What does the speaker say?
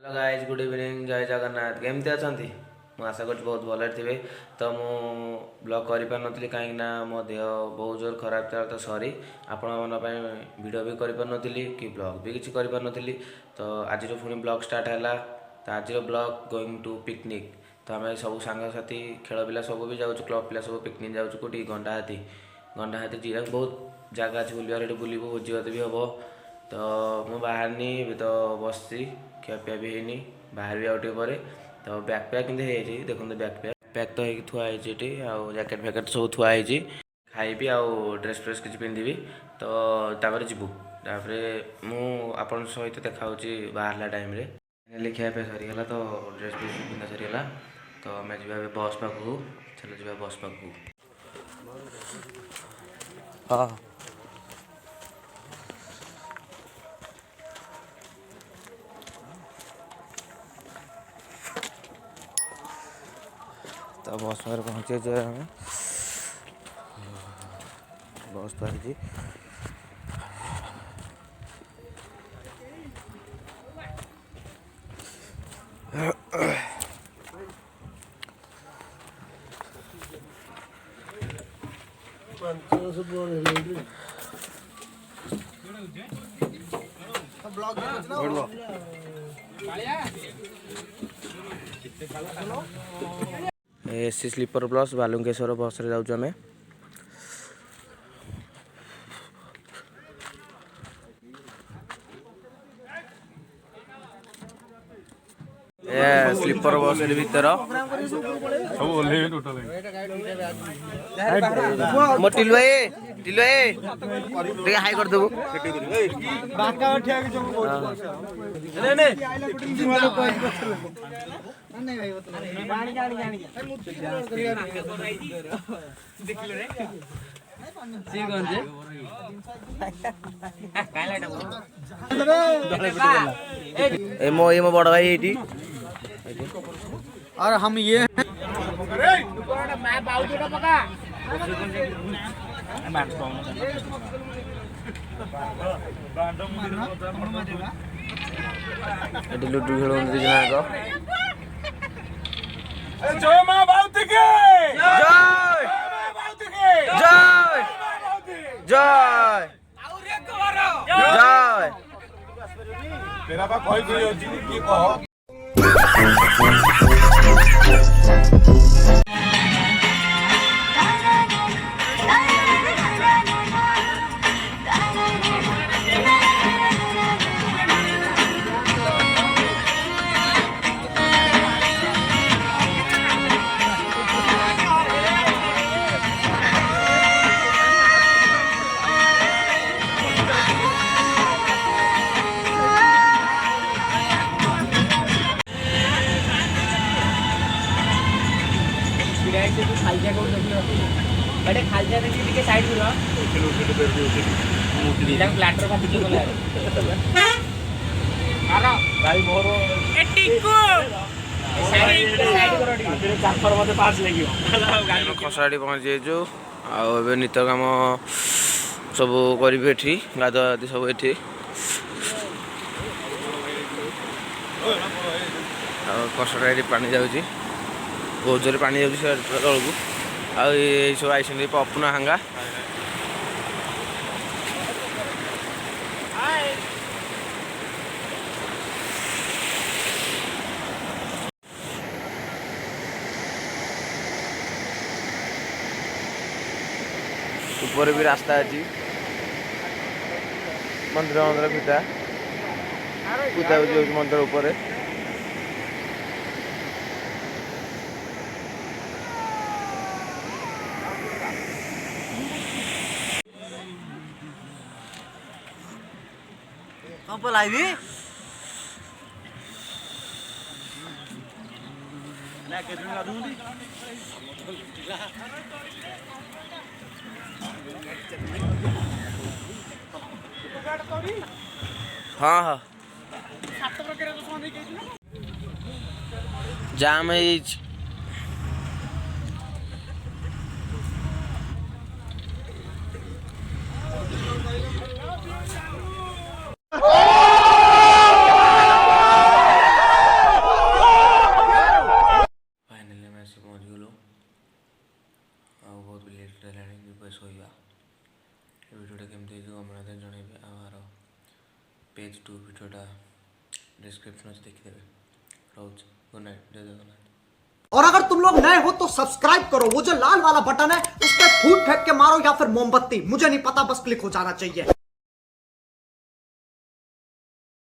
Hello guys good evening जय जगन्नाथ केमती अच्छा मुझे आशा कर बहुत भल थे तो मु ब्लॉग कर पारि कहीं मो देह बहुत जोर खराब था तो सॉरी आपण मन वीडियो भी कर पारि कि ब्लॉग भी किसी कर पारि तो आज पुणी ब्लॉग स्टार्ट है तो आज ब्लॉग गोइंग टू पिकनिक तो आम सब सांगसाथी खेल पिला सब भी जाऊँ क्लब पिला सब पिकनिक जाऊँ कौटी गंडाहाती जी बहुत जगह अच्छी बुलबार बुलू भोजी भात भी हम तो मु बाहरनी तो बस ଖିଆପିଆ ବି ହେଇନି ବାହାରିବି ଆଉ ଟିକେ ପରେ ତ ବ୍ୟାକ୍ ପ୍ୟାକ୍ କିନ୍ତୁ ହେଇଯାଇଛି ଦେଖନ୍ତୁ ବ୍ୟାକ୍ ତ ହେଇକି ଥୁଆ ହେଇଛି ଏଠି ଆଉ ଜ୍ୟାକେଟ୍ ଫ୍ୟାକେଟ୍ ସବୁ ଥୁଆ ହେଇଛି ଖାଇବି ଆଉ ଡ୍ରେସ୍ ଫ୍ରେସ୍ କିଛି ପିନ୍ଧିବି ତ ତାପରେ ଯିବୁ ତାପରେ ମୁଁ ଆପଣଙ୍କ ସହିତ ଦେଖା ହେଉଛି ବାହାରିଲା ଟାଇମ୍ରେ ହେଲେ ଖିଆପିଆ ସରିଗଲା ତ ଡ୍ରେସ୍ ଫ୍ରେସ୍ ପିନ୍ଧା ସରିଗଲା ତ ଆମେ ଯିବା ଏବେ ବସ୍ ପାଖକୁ ଚାଲ ଯିବା ବସ୍ ପାଖକୁ ହଁ तो बस में पहुँचे जाए हमें बस पाई एसी स्लीपर प्लस बालुंकेश्वर बस रे जाऊँ आम स्लीपर बस भीतर मो टिलु भाई हाई कर देबू मो बड़ भाई ये और हम ये लुडू खेल जय मां बाउती की जय जय जय जय तेरा बा कोई कोई होची की कहो बड़े खालजा देखी के साइड में इलाक प्लाटर का पीछे बोला आरा भाई मोरो ए टिकू साइड करो टिकू चापर मते पास लेगियो खसराटी पहुँच जाइछु आउ नित काम सब करी एठी गाधा आदि सब एठी खसराटी पानी जाउची बहुत जोर पानी जाउची तलकू आउ ये सब आई पपुना हांगा ऊपर भी रास्ता अच्छी मंदिर मंदिर पूजा पूजा पूजा मंदिर ऊपर कौन पलाई भी ना के दिन दूंगी हाँ हाँ जाम है बहुत लेट है शोवा भिडियोटा केमती गमनाथ जनइबे आमार पेज 2 भिडियोटा डिस्क्रिप्शन अच्छे देखिदेवे रोज गुड नाइट जय जगन्नाथ। और अगर तुम लोग नए हो तो सब्सक्राइब करो, वो जो लाल वाला बटन है उस पर फूट फेंक के मारो या फिर मोमबत्ती, मुझे नहीं पता, बस क्लिक हो जाना चाहिए।